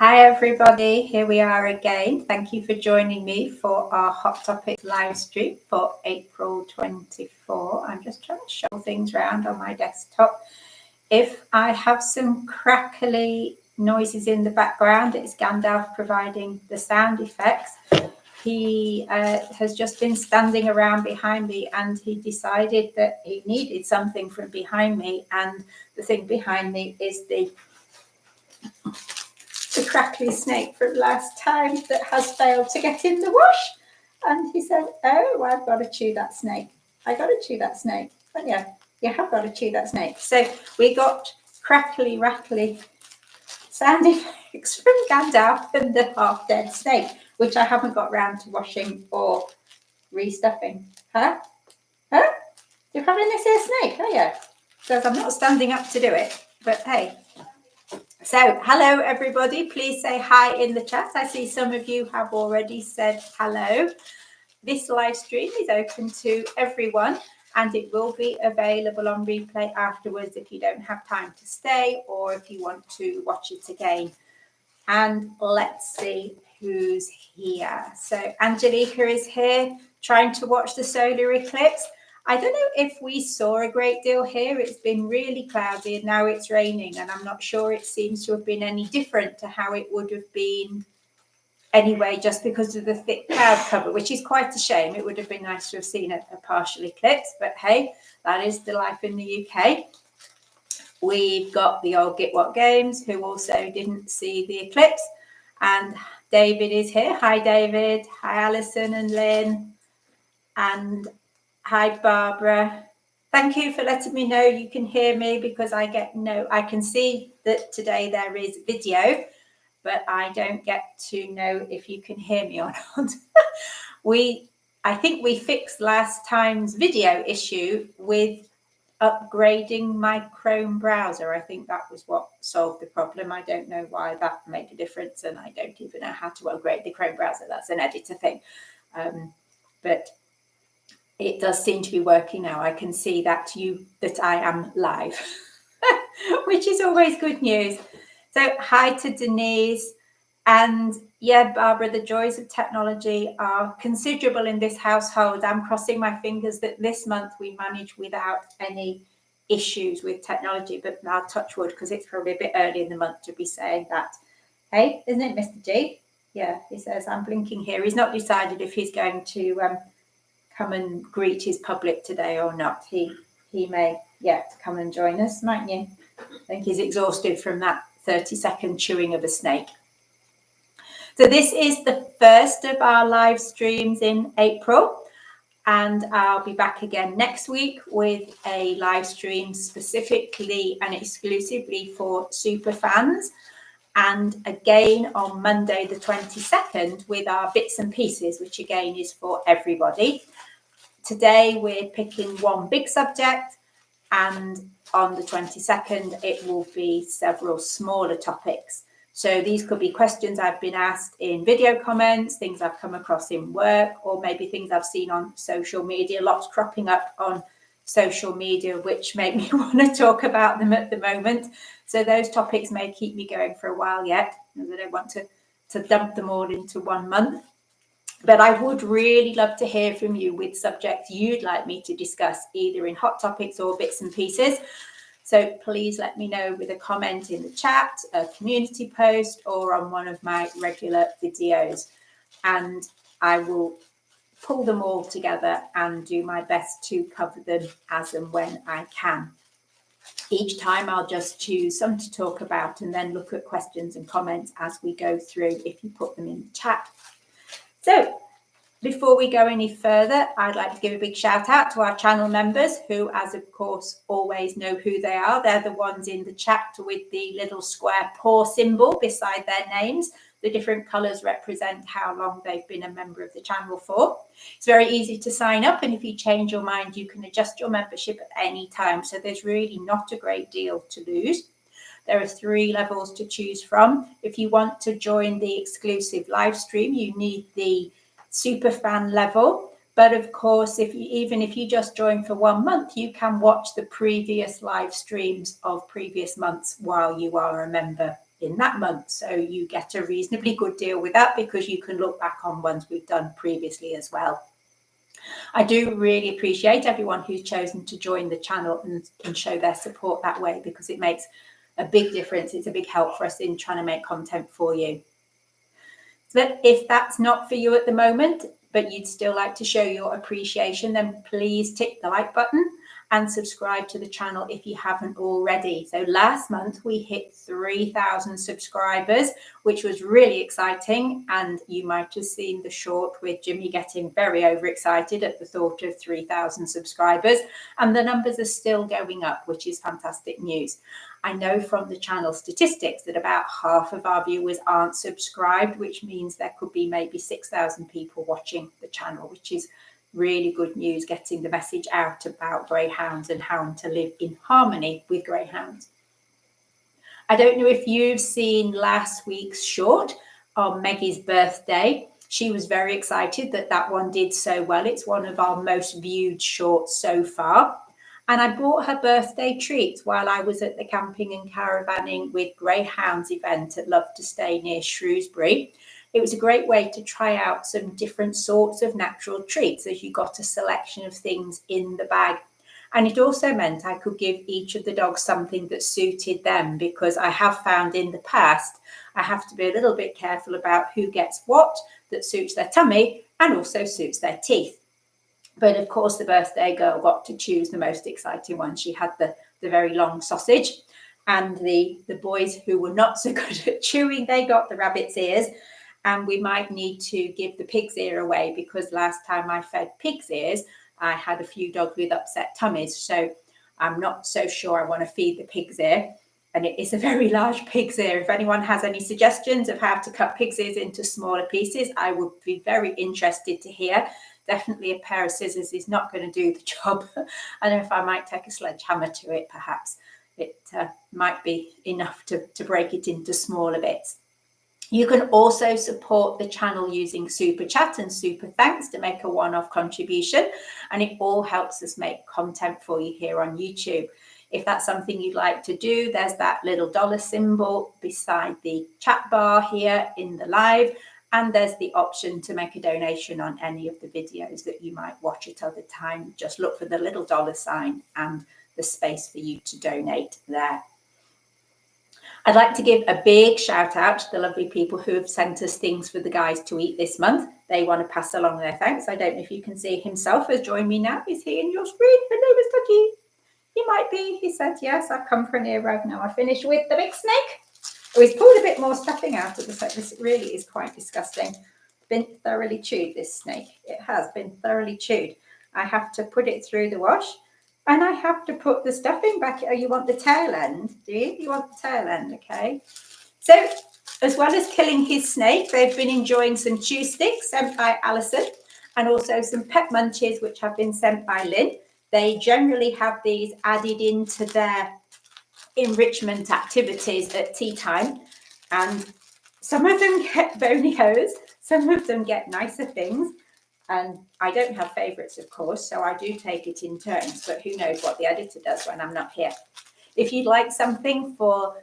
Hi everybody, here we are again. Thank you for joining me for our Hot Topics live stream for April 24. I'm just trying to show things around on my desktop. If I have some crackly noises in the background, it's Gandalf providing the sound effects. He has just been standing around behind me and he decided that he needed something from behind me, and the thing behind me is the crackly snake from last time that has failed to get in the wash. And he said, oh, I've got to chew that snake. I got to chew that snake. But yeah, you have got to chew that snake. So we got crackly, rattly sound effects from Gandalf and the half-dead snake, which I haven't got round to washing or restuffing. Huh? You're having this here snake, are you? Because I'm not standing up to do it. But hey. So, hello everybody, please say hi in the chat. I see some of you have already said hello. This live stream is open to everyone and it will be available on replay afterwards if you don't have time to stay or if you want to watch it again. And let's see who's here. So, Angelica is here trying to watch the solar eclipse. I don't know if we saw a great deal here. It's been really cloudy and now it's raining, and I'm not sure it seems to have been any different to how it would have been anyway, just because of the thick cloud cover, which is quite a shame. It would have been nice to have seen a partial eclipse, but hey, that is the life in the UK. We've got the old Get What Games, who also didn't see the eclipse, and David is here. Hi, David. Hi, Alison and Lynn. And hi, Barbara. Thank you for letting me know you can hear me, because I can see that today there is video, but I don't get to know if you can hear me or not. I think we fixed last time's video issue with upgrading my Chrome browser. I think that was what solved the problem. I don't know why that made a difference, and I don't even know how to upgrade the Chrome browser. That's an editor thing. But it does seem to be working now. I can see that I am live, which is always good news. So hi to Denise. And yeah, Barbara, the joys of technology are considerable in this household. I'm crossing my fingers that this month we manage without any issues with technology, but I'll touch wood because it's probably a bit early in the month to be saying that. Hey, isn't it, Mr. G? Yeah, he says, I'm blinking here. He's not decided if he's going to come and greet his public today or not. He may come and join us, mightn't you? I think he's exhausted from that 30-second chewing of a snake. So this is the first of our live streams in April, and I'll be back again next week with a live stream specifically and exclusively for super fans, and again on Monday the 22nd with our bits and pieces, which again is for everybody. Today we're picking one big subject, and on the 22nd it will be several smaller topics. So these could be questions I've been asked in video comments, things I've come across in work, or maybe things I've seen on social media. Lots cropping up on social media which make me want to talk about them at the moment. So those topics may keep me going for a while yet, as I don't want to dump them all into 1 month. But I would really love to hear from you with subjects you'd like me to discuss, either in Hot Topics or Bits and Pieces. So please let me know with a comment in the chat, a community post, or on one of my regular videos. And I will pull them all together and do my best to cover them as and when I can. Each time I'll just choose some to talk about and then look at questions and comments as we go through if you put them in the chat. So before we go any further, I'd like to give a big shout out to our channel members who, as of course, always know who they are. They're the ones in the chat with the little square paw symbol beside their names. The different colours represent how long they've been a member of the channel for. It's very easy to sign up, and if you change your mind, you can adjust your membership at any time. So there's really not a great deal to lose. There are 3 levels to choose from. If you want to join the exclusive live stream, you need the super fan level, but of course even if you just join for 1 month, you can watch the previous live streams of previous months while you are a member in that month. So you get a reasonably good deal with that because you can look back on ones we've done previously as well. I do really appreciate everyone who's chosen to join the channel and show their support that way, because it makes a big difference. It's a big help for us in trying to make content for you. But if that's not for you at the moment, but you'd still like to show your appreciation, then please tick the like button and subscribe to the channel if you haven't already. So last month we hit 3,000 subscribers, which was really exciting. And you might have seen the short with Jimmy getting very overexcited at the thought of 3,000 subscribers. And the numbers are still going up, which is fantastic news. I know from the channel statistics that about half of our viewers aren't subscribed, which means there could be maybe 6,000 people watching the channel, which is really good news, getting the message out about greyhounds and how to live in harmony with greyhounds. I don't know if you've seen last week's short on Maggie's birthday. She was very excited that that one did so well. It's one of our most viewed shorts so far. And I bought her birthday treats while I was at the camping and caravanning with Greyhounds event at Love to Stay near Shrewsbury. It was a great way to try out some different sorts of natural treats, as you got a selection of things in the bag. And it also meant I could give each of the dogs something that suited them, because I have found in the past I have to be a little bit careful about who gets what that suits their tummy and also suits their teeth. But of course, the birthday girl got to choose the most exciting one. She had the very long sausage, and the boys who were not so good at chewing, they got the rabbit's ears. And we might need to give the pig's ear away, because last time I fed pig's ears, I had a few dogs with upset tummies. So I'm not so sure I want to feed the pig's ear. And it is a very large pig's ear. If anyone has any suggestions of how to cut pig's ears into smaller pieces, I would be very interested to hear. Definitely a pair of scissors is not going to do the job. I don't know if I might take a sledgehammer to it, perhaps. It might be enough to break it into smaller bits. You can also support the channel using Super Chat and Super Thanks to make a one-off contribution, and it all helps us make content for you here on YouTube. If that's something you'd like to do, there's that little dollar symbol beside the chat bar here in the live, and there's the option to make a donation on any of the videos that you might watch at other times. Just look for the little dollar sign and the space for you to donate there. I'd like to give a big shout out to the lovely people who have sent us things for the guys to eat this month. They want to pass along their thanks. I don't know if you can see himself has joined me now. Is he in your screen? Hello, Mr. G. He might be. He said, yes, I've come for an ear rug now. I finished with the big snake. Oh, he's pulled a bit more stuffing out of the set. This really is quite disgusting. Been thoroughly chewed, this snake. It has been thoroughly chewed. I have to put it through the wash. And I have to put the stuffing back. Oh, you want the tail end, do you? You want the tail end, okay. So, as well as killing his snake, they've been enjoying some chew sticks sent by Alison, and also some pet munchies, which have been sent by Lynn. They generally have these added into their enrichment activities at tea time. And some of them get bony hose, some of them get nicer things. And I don't have favourites, of course, so I do take it in turns, but who knows what the editor does when I'm not here. If you'd like something for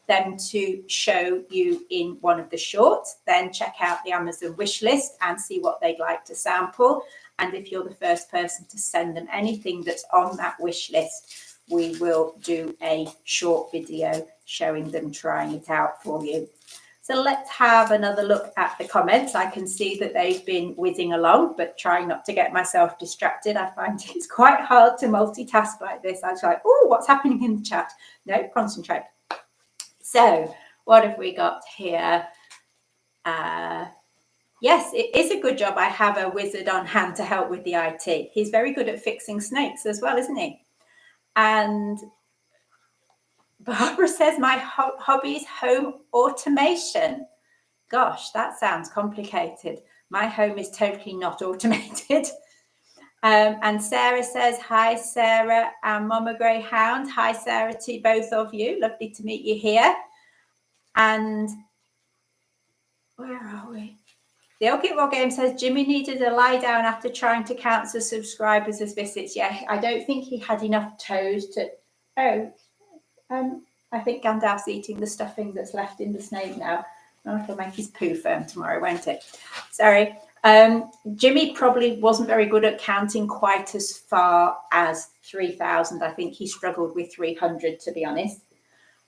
them to show you in one of the shorts, then check out the Amazon wish list and see what they'd like to sample. And if you're the first person to send them anything that's on that wish list, we will do a short video showing them trying it out for you. So let's have another look at the comments. I can see that they've been whizzing along, but trying not to get myself distracted. I find it's quite hard to multitask like this. I was like, oh, what's happening in the chat? No, concentrate. So what have we got here? Yes, it is a good job I have a wizard on hand to help with the IT. He's very good at fixing snakes as well, isn't he? And Barbara says, my hobby's home automation. Gosh, that sounds complicated. My home is totally not automated. And Sarah says, hi, Sarah and Mama Greyhound. Hi, Sarah, to both of you. Lovely to meet you here. And where are we? The Orchid War Game says, Jimmy needed a lie down after trying to count the subscribers as visits. Yeah, I don't think he had enough toes to... Oh, I think Gandalf's eating the stuffing that's left in the snake now. Oh, it'll make his poo firm tomorrow, won't it? Sorry. Jimmy probably wasn't very good at counting quite as far as 3,000. I think he struggled with 300, to be honest.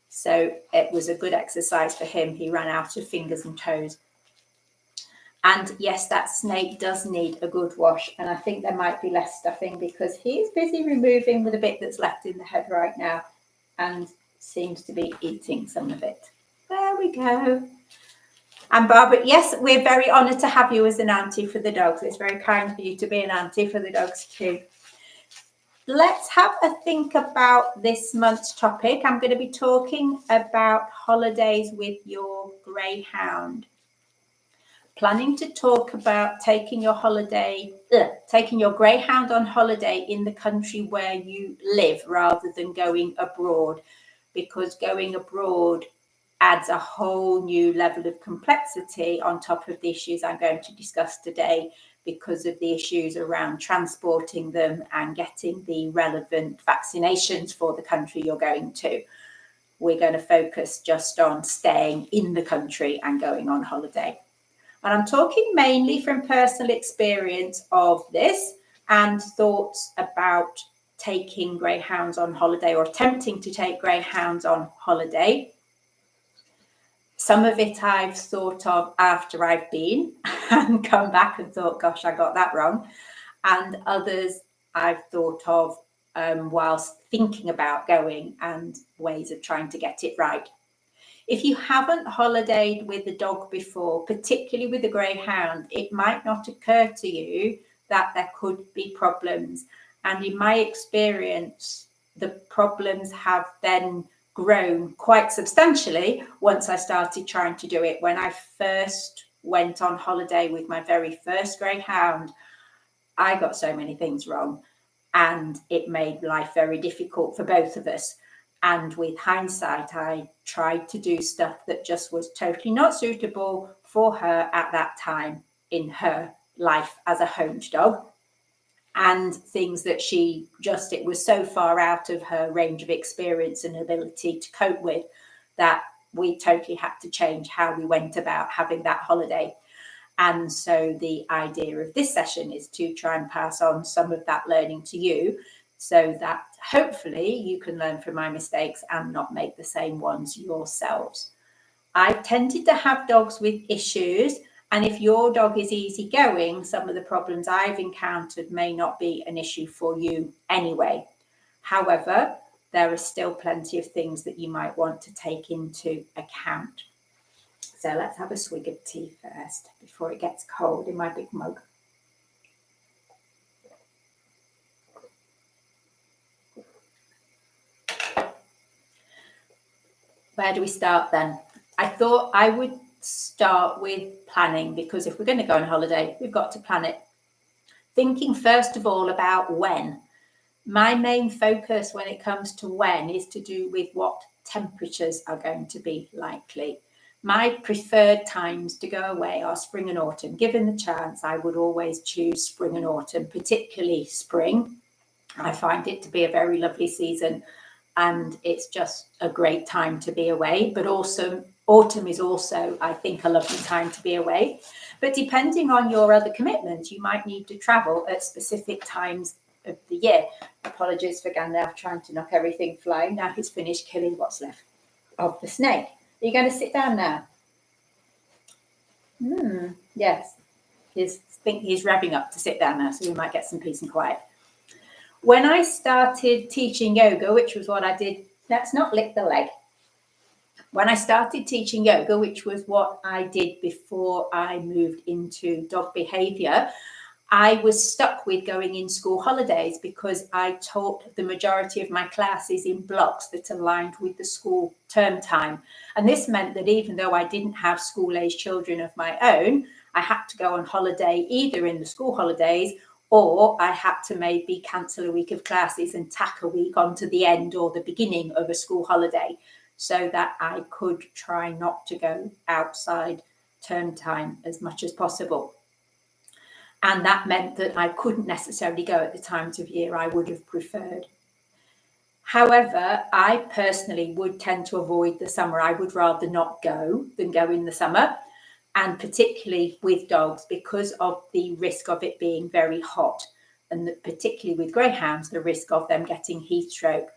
So it was a good exercise for him. He ran out of fingers and toes. And yes, that snake does need a good wash. And I think there might be less stuffing because he's busy removing with a bit that's left in the head right now and seems to be eating some of it. There we go. And Barbara, yes, we're very honoured to have you as an auntie for the dogs. It's very kind for you to be an auntie for the dogs too. Let's have a think about this month's topic. I'm going to be talking about holidays with your greyhound. Planning to talk about taking your greyhound on holiday in the country where you live rather than going abroad, because going abroad adds a whole new level of complexity on top of the issues I'm going to discuss today because of the issues around transporting them and getting the relevant vaccinations for the country you're going to. We're going to focus just on staying in the country and going on holiday. And I'm talking mainly from personal experience of this and thoughts about taking greyhounds on holiday or attempting to take greyhounds on holiday. Some of it I've thought of after I've been and come back and thought, gosh, I got that wrong. And others I've thought of whilst thinking about going and ways of trying to get it right. If you haven't holidayed with a dog before, particularly with a greyhound, it might not occur to you that there could be problems. And in my experience, the problems have then grown quite substantially once I started trying to do it. When I first went on holiday with my very first greyhound, I got so many things wrong and it made life very difficult for both of us. And with hindsight, I tried to do stuff that just was totally not suitable for her at that time in her life as a homed dog. And things that it was so far out of her range of experience and ability to cope with that we totally had to change how we went about having that holiday. And so the idea of this session is to try and pass on some of that learning to you so that hopefully you can learn from my mistakes and not make the same ones yourselves. I've tended to have dogs with issues. And if your dog is easygoing, some of the problems I've encountered may not be an issue for you anyway. However, there are still plenty of things that you might want to take into account. So let's have a swig of tea first before it gets cold in my big mug. Where do we start then? I thought I would start with planning, because if we're going to go on holiday, we've got to plan it. Thinking first of all about when. My main focus when it comes to when is to do with what temperatures are going to be likely. My preferred times to go away are spring and autumn. Given the chance, I would always choose spring and autumn, particularly spring. I find it to be a very lovely season and it's just a great time to be away. But also autumn is also, I think, a lovely time to be away. But depending on your other commitments, you might need to travel at specific times of the year. Apologies for Gandalf trying to knock everything flying. Now he's finished killing what's left of the snake. Are you going to sit down now? Yes. He's revving up to sit down now, so we might get some peace and quiet. When I started teaching yoga, which was what I did, let's not lick the leg. When I started teaching yoga, which was what I did before I moved into dog behavior, I was stuck with going in school holidays because I taught the majority of my classes in blocks that aligned with the school term time. And this meant that even though I didn't have school-age children of my own, I had to go on holiday either in the school holidays or I had to maybe cancel a week of classes and tack a week onto the end or the beginning of a school holiday so that I could try not to go outside term time as much as possible. And that meant that I couldn't necessarily go at the times of year I would have preferred. However, I personally would tend to avoid the summer. I would rather not go than go in the summer, and particularly with dogs because of the risk of it being very hot, and particularly with greyhounds, the risk of them getting heat stroke.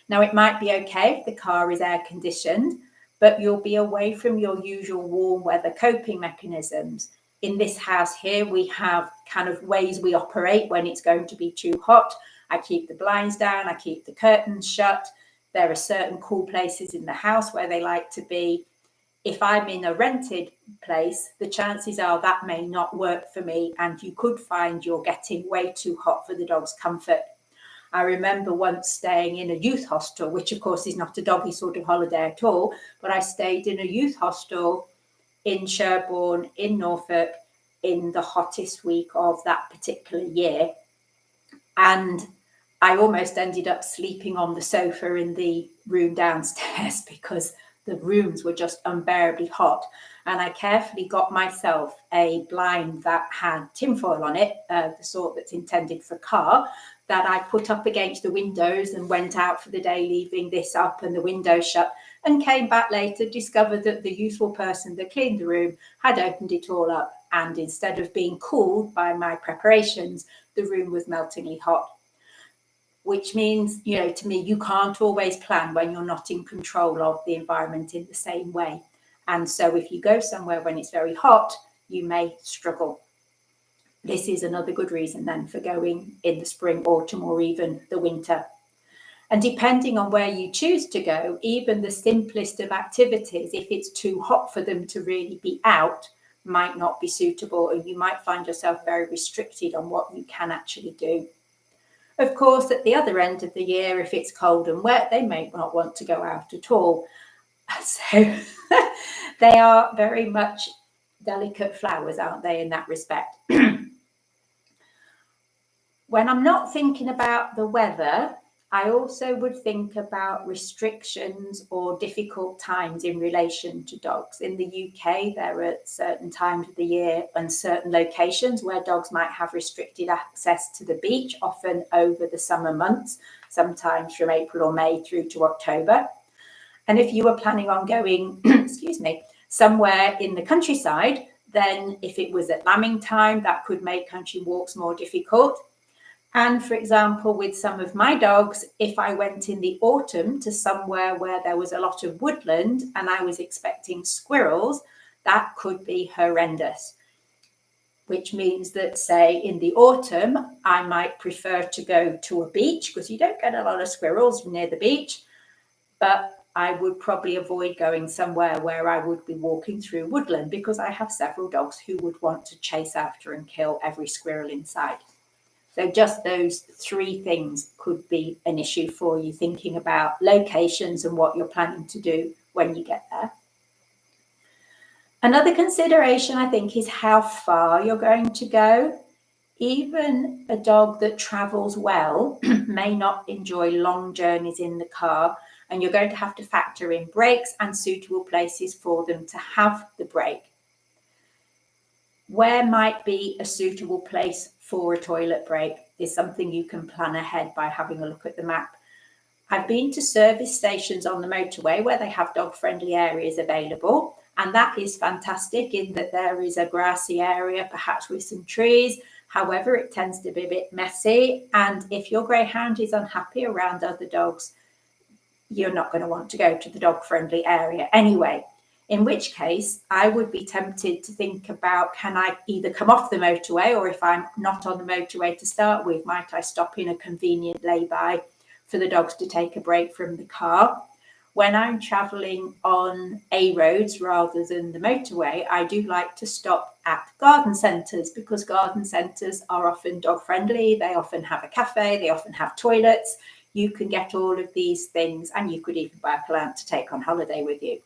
Now, it might be okay if the car is air conditioned, but you'll be away from your usual warm weather coping mechanisms. In this house here, we have kind of ways we operate when it's going to be too hot. I keep the blinds down, I keep the curtains shut. There are certain cool places in the house where they like to be. If I'm in a rented place, the chances are that may not work for me, and you could find you're getting way too hot for the dog's comfort. I remember once staying in a youth hostel, which of course is not a doggy sort of holiday at all, but I stayed in a youth hostel in Sherborne in Norfolk in the hottest week of that particular year. And I almost ended up sleeping on the sofa in the room downstairs because the rooms were just unbearably hot. And I carefully got myself a blind that had tinfoil on it, the sort that's intended for car, that I put up against the windows and went out for the day, leaving this up and the window shut, and came back later, discovered that the useful person that cleaned the room had opened it all up. And instead of being cooled by my preparations, the room was meltingly hot. Which means, to me, you can't always plan when you're not in control of the environment in the same way. And so if you go somewhere when it's very hot, you may struggle. This is another good reason then for going in the spring, autumn, or even the winter. And depending on where you choose to go, even the simplest of activities, if it's too hot for them to really be out, might not be suitable, and you might find yourself very restricted on what you can actually do. Of course, at the other end of the year, if it's cold and wet, they may not want to go out at all. So they are very much delicate flowers, aren't they, in that respect? When I'm not thinking about the weather, I also would think about restrictions or difficult times in relation to dogs. In the UK, there are certain times of the year and certain locations where dogs might have restricted access to the beach, often over the summer months, sometimes from April or May through to October. And if you were planning on going, somewhere in the countryside, then if it was at lambing time, that could make country walks more difficult. And for example, with some of my dogs, if I went in the autumn to somewhere where there was a lot of woodland and I was expecting squirrels, that could be horrendous. Which means that, say, in the autumn, I might prefer to go to a beach because you don't get a lot of squirrels near the beach, but I would probably avoid going somewhere where I would be walking through woodland because I have several dogs who would want to chase after and kill every squirrel in sight. So just those three things could be an issue for you, thinking about locations and what you're planning to do when you get there. Another consideration, I think, is how far you're going to go. Even a dog that travels well may not enjoy long journeys in the car, and you're going to have to factor in breaks and suitable places for them to have the break. Where might be a suitable place for a toilet break is something you can plan ahead by having a look at the map. I've been to service stations on the motorway where they have dog-friendly areas available, and that is fantastic in that there is a grassy area, perhaps with some trees. However, it tends to be a bit messy, and if your greyhound is unhappy around other dogs, you're not going to want to go to the dog-friendly area anyway. In which case, I would be tempted to think about, can I either come off the motorway, or if I'm not on the motorway to start with, might I stop in a convenient lay-by for the dogs to take a break from the car? When I'm travelling on A roads rather than the motorway, I do like to stop at garden centres because garden centres are often dog-friendly. They often have a cafe, they often have toilets. You can get all of these things, and you could even buy a plant to take on holiday with you.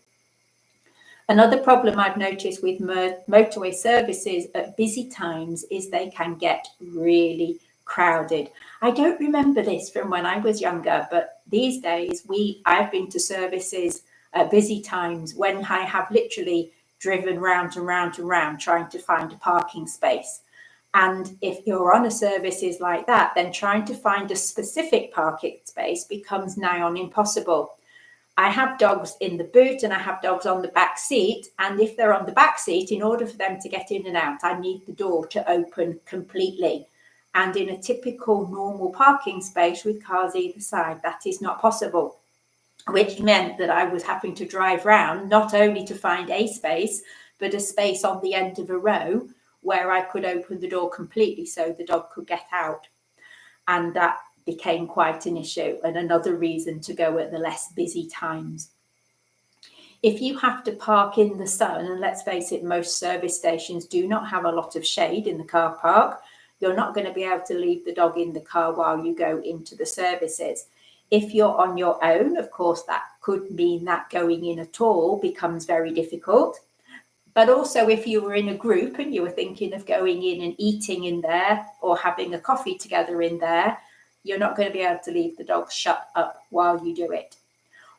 Another problem I've noticed with motorway services at busy times is they can get really crowded. I don't remember this from when I was younger, but these days I've been to services at busy times when I have literally driven round and round and round trying to find a parking space. And if you're on a services like that, then trying to find a specific parking space becomes nigh on impossible. I have dogs in the boot and I have dogs on the back seat. And if they're on the back seat, in order for them to get in and out, I need the door to open completely. And in a typical normal parking space with cars either side, that is not possible, which meant that I was having to drive round not only to find a space, but a space on the end of a row where I could open the door completely so the dog could get out. And that became quite an issue and another reason to go at the less busy times. If you have to park in the sun, and let's face it, most service stations do not have a lot of shade in the car park, you're not going to be able to leave the dog in the car while you go into the services. If you're on your own, of course, that could mean that going in at all becomes very difficult. But also if you were in a group and you were thinking of going in and eating in there or having a coffee together in there, you're not going to be able to leave the dog shut up while you do it.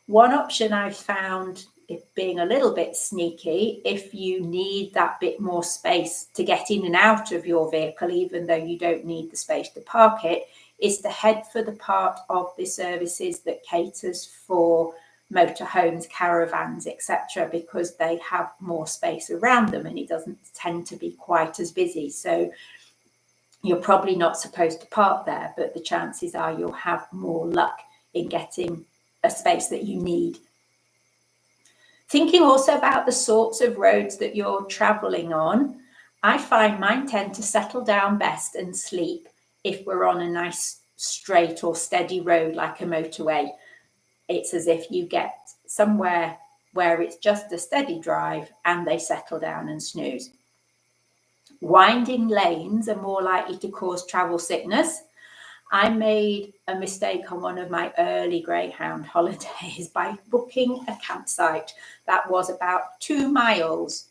One option I found, it being a little bit sneaky, if you need that bit more space to get in and out of your vehicle, even though you don't need the space to park it, is to head for the part of the services that caters for motorhomes, caravans, etc., because they have more space around them and it doesn't tend to be quite as busy. So you're probably not supposed to park there, but the chances are you'll have more luck in getting a space that you need. Thinking also about the sorts of roads that you're traveling on, I find mine tend to settle down best and sleep if we're on a nice straight or steady road like a motorway. It's as if you get somewhere where it's just a steady drive and they settle down and snooze. Winding lanes are more likely to cause travel sickness. I made a mistake on one of my early Greyhound holidays by booking a campsite that was about 2 miles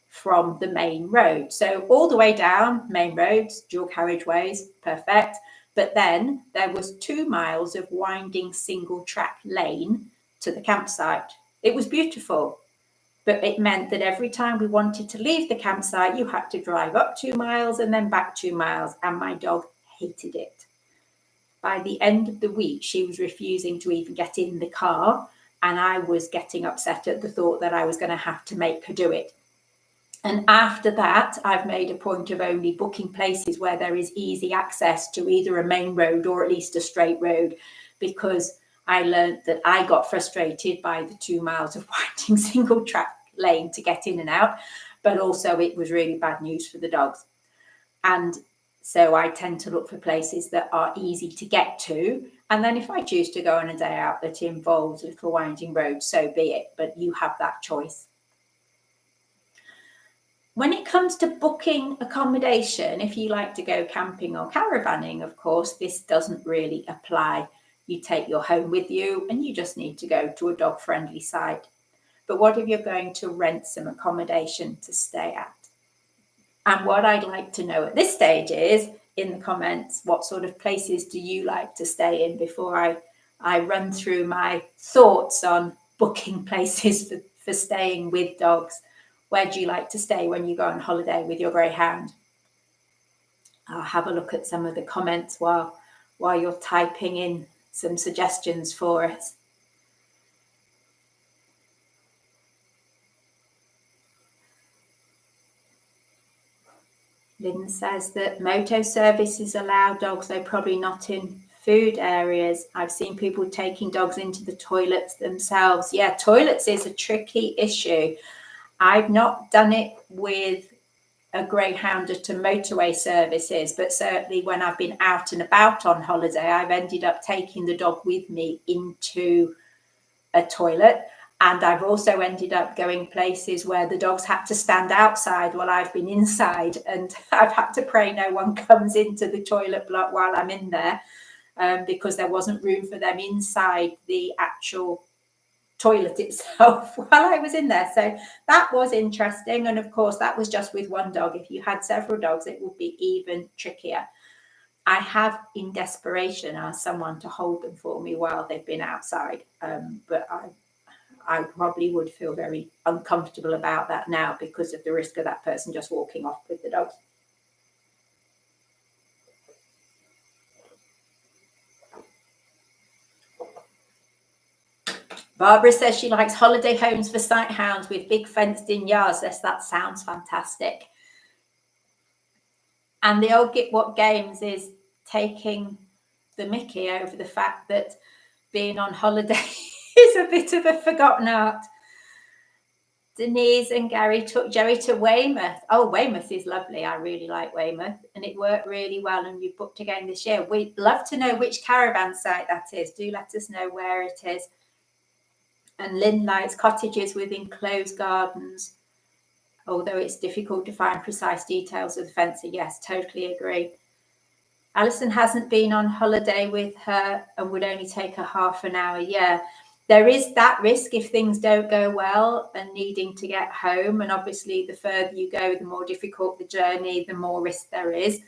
from the main road. So all the way down, main roads, dual carriageways, perfect. But then there was 2 miles of winding single track lane to the campsite. It was beautiful, but it meant that every time we wanted to leave the campsite, you had to drive up 2 miles and then back 2 miles, and my dog hated it. By the end of the week, she was refusing to even get in the car, and I was getting upset at the thought that I was going to have to make her do it. And after that, I've made a point of only booking places where there is easy access to either a main road or at least a straight road, because I learned that I got frustrated by the 2 miles of winding single track lane to get in and out, but also it was really bad news for the dogs. And so I tend to look for places that are easy to get to. And then if I choose to go on a day out that involves little winding roads, so be it, but you have that choice. When it comes to booking accommodation, if you like to go camping or caravanning, of course, this doesn't really apply. You take your home with you and you just need to go to a dog-friendly site. But what if you're going to rent some accommodation to stay at? And what I'd like to know at this stage is, in the comments, what sort of places do you like to stay in before I run through my thoughts on booking places for staying with dogs. Where do you like to stay when you go on holiday with your Greyhound? I'll have a look at some of the comments while you're typing in some suggestions for us. Lynn says that moto services allow dogs, though probably not in food areas. I've seen people taking dogs into the toilets themselves. Yeah, toilets is a tricky issue. I've not done it with a Greyhound to motorway services, but certainly when I've been out and about on holiday, I've ended up taking the dog with me into a toilet. And I've also ended up going places where the dogs had to stand outside while I've been inside, and I've had to pray no one comes into the toilet block while I'm in there, because there wasn't room for them inside the actual toilet itself while I was in there. So that was interesting. And of course, that was just with one dog. If you had several dogs, it would be even trickier. I have, in desperation, asked someone to hold them for me while they've been outside, but I probably would feel very uncomfortable about that now because of the risk of that person just walking off with the dogs. Barbara says she likes holiday homes for sight hounds with big fenced in yards. Yes, that sounds fantastic. And the old Get What Games is taking the mickey over the fact that being on holiday is a bit of a forgotten art. Denise and Gary took Joey to Weymouth. Oh, Weymouth is lovely. I really like Weymouth, and it worked really well. And you booked again this year. We'd love to know which caravan site that is. Do let us know where it is. And Lynn likes cottages with enclosed gardens, although it's difficult to find precise details of the fencing. Yes, totally agree. Alison hasn't been on holiday with her and would only take her half an hour. Yeah, there is that risk if things don't go well and needing to get home. And obviously, the further you go, the more difficult the journey, the more risk there is.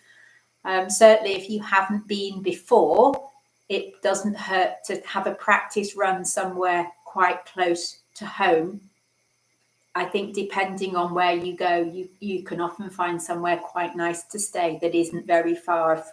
Certainly, if you haven't been before, it doesn't hurt to have a practice run somewhere quite close to home. I think depending on where you go, you can often find somewhere quite nice to stay that isn't very far.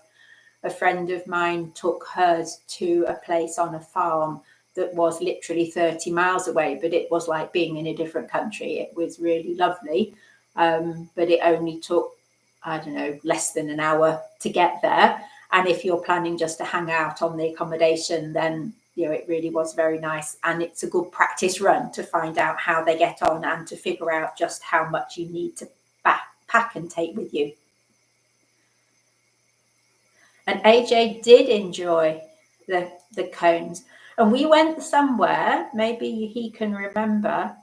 A friend of mine took hers to a place on a farm that was literally 30 miles away, but it was like being in a different country. It was really lovely, but it only took, I don't know, less than an hour to get there. And if you're planning just to hang out on the accommodation, then it really was very nice. And it's a good practice run to find out how they get on and to figure out just how much you need to pack and take with you. And AJ did enjoy the cones. And we went somewhere, maybe he can remember,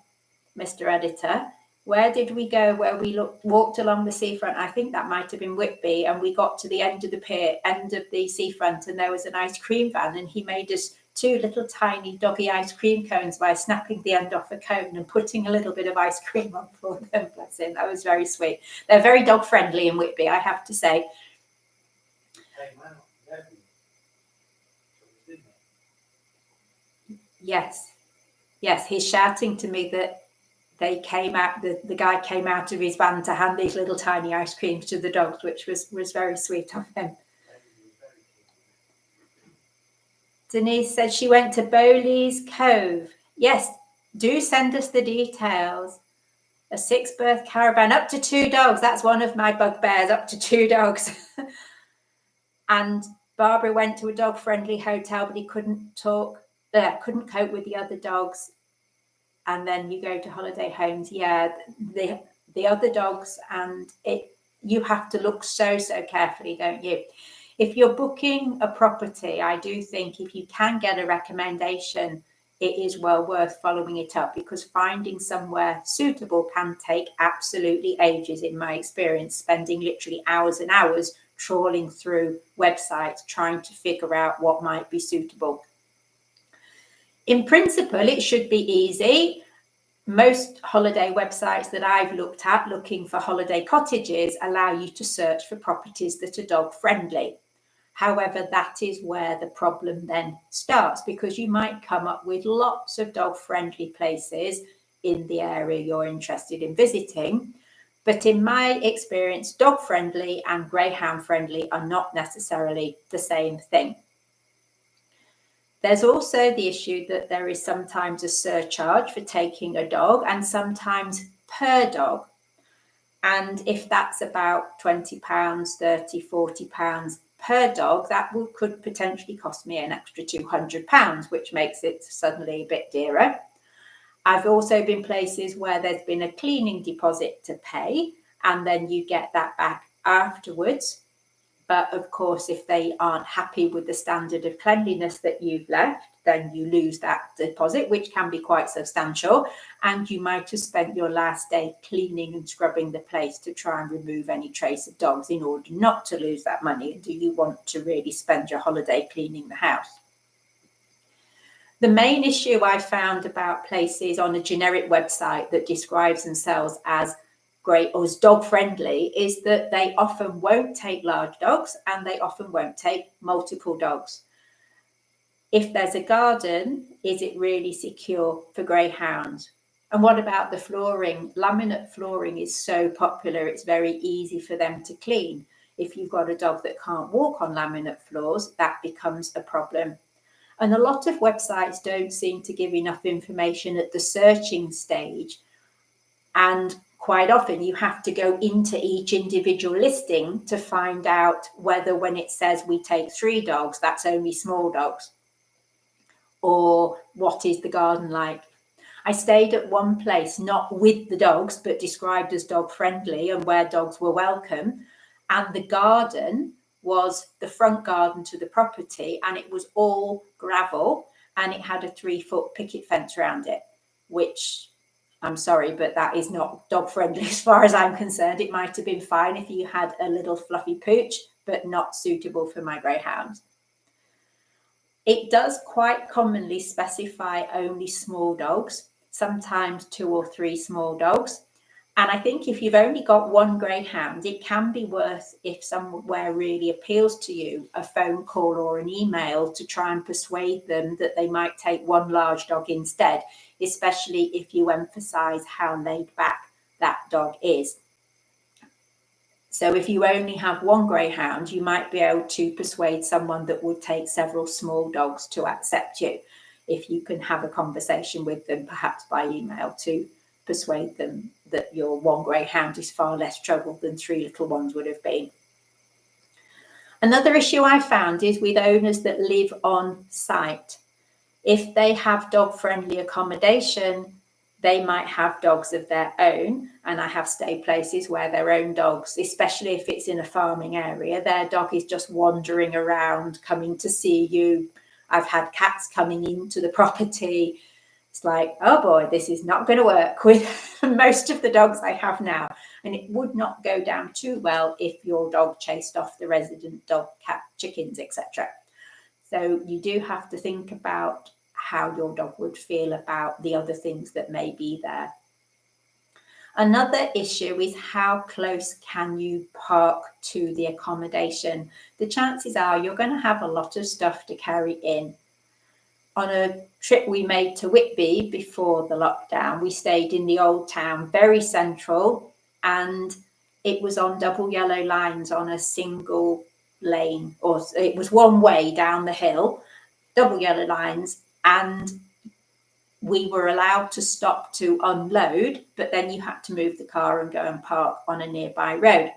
Mr. Editor. Where did we go where we walked along the seafront? I think that might have been Whitby. And we got to the end of the pier, end of the seafront, and there was an ice cream van. And he made us 2 little tiny doggy ice cream cones by snapping the end off a cone and putting a little bit of ice cream on for them. Bless him. That was very sweet. They're very dog friendly in Whitby, I have to say. Yes, he's shouting to me that they came out, the guy came out of his van to hand these little tiny ice creams to the dogs, which was very sweet of him. Denise said she went to Bowley's Cove. Yes, do send us the details. A 6-berth caravan, up to 2 dogs. That's one of my bugbears, up to 2 dogs. And Barbara went to a dog-friendly hotel, but he couldn't cope with the other dogs. And then you go to holiday homes. Yeah, the other dogs, and you have to look so carefully, don't you? If you're booking a property, I do think if you can get a recommendation, it is well worth following it up, because finding somewhere suitable can take absolutely ages, in my experience, spending literally hours and hours trawling through websites trying to figure out what might be suitable. In principle, it should be easy. Most holiday websites that I've looked at looking for holiday cottages allow you to search for properties that are dog friendly. However, that is where the problem then starts, because you might come up with lots of dog friendly places in the area you're interested in visiting. But in my experience, dog friendly and greyhound friendly are not necessarily the same thing. There's also the issue that there is sometimes a surcharge for taking a dog, and sometimes per dog. And if that's about £20, £30, £40 per dog, that could potentially cost me an extra £200, which makes it suddenly a bit dearer. I've also been places where there's been a cleaning deposit to pay, and then you get that back afterwards. But of course, if they aren't happy with the standard of cleanliness that you've left, then you lose that deposit, which can be quite substantial. And you might have spent your last day cleaning and scrubbing the place to try and remove any trace of dogs in order not to lose that money. Do you want to really spend your holiday cleaning the house? The main issue I found about places on a generic website that describes themselves as great or as dog friendly is that they often won't take large dogs, and they often won't take multiple dogs. If there's a garden, is it really secure for greyhounds? And what about the flooring? Laminate flooring is so popular, it's very easy for them to clean. If you've got a dog that can't walk on laminate floors, that becomes a problem. And a lot of websites don't seem to give enough information at the searching stage. And quite often you have to go into each individual listing to find out whether, when it says we take 3 dogs, that's only small dogs, or what is the garden like. I stayed at one place, not with the dogs, but described as dog friendly and where dogs were welcome. And the garden was the front garden to the property, and it was all gravel, and it had a 3-foot picket fence around it, which, I'm sorry, but that is not dog friendly as far as I'm concerned. It might have been fine if you had a little fluffy pooch, but not suitable for my greyhounds. It does quite commonly specify only small dogs, sometimes 2 or 3 small dogs. And I think if you've only got one greyhound, it can be worth, if somewhere really appeals to you, a phone call or an email to try and persuade them that they might take one large dog instead, especially if you emphasize how laid back that dog is. So if you only have one greyhound, you might be able to persuade someone that would take several small dogs to accept you, if you can have a conversation with them, perhaps by email, to persuade them that your one greyhound is far less trouble than 3 little ones would have been. Another issue I found is with owners that live on site. If they have dog-friendly accommodation, they might have dogs of their own, and I have stayed places where their own dogs, especially if it's in a farming area, their dog is just wandering around, coming to see you. I've had cats coming into the property. It's like, oh boy, this is not going to work with most of the dogs I have now. And it would not go down too well if your dog chased off the resident dog, cat, chickens, etc. So you do have to think about how your dog would feel about the other things that may be there. Another issue is how close can you park to the accommodation? The chances are you're going to have a lot of stuff to carry in. On a trip we made to Whitby before the lockdown, we stayed in the old town, very central, and it was on double yellow lines on a single lane, or it was one way down the hill, double yellow lines, and we were allowed to stop to unload, but then you had to move the car and go and park on a nearby road.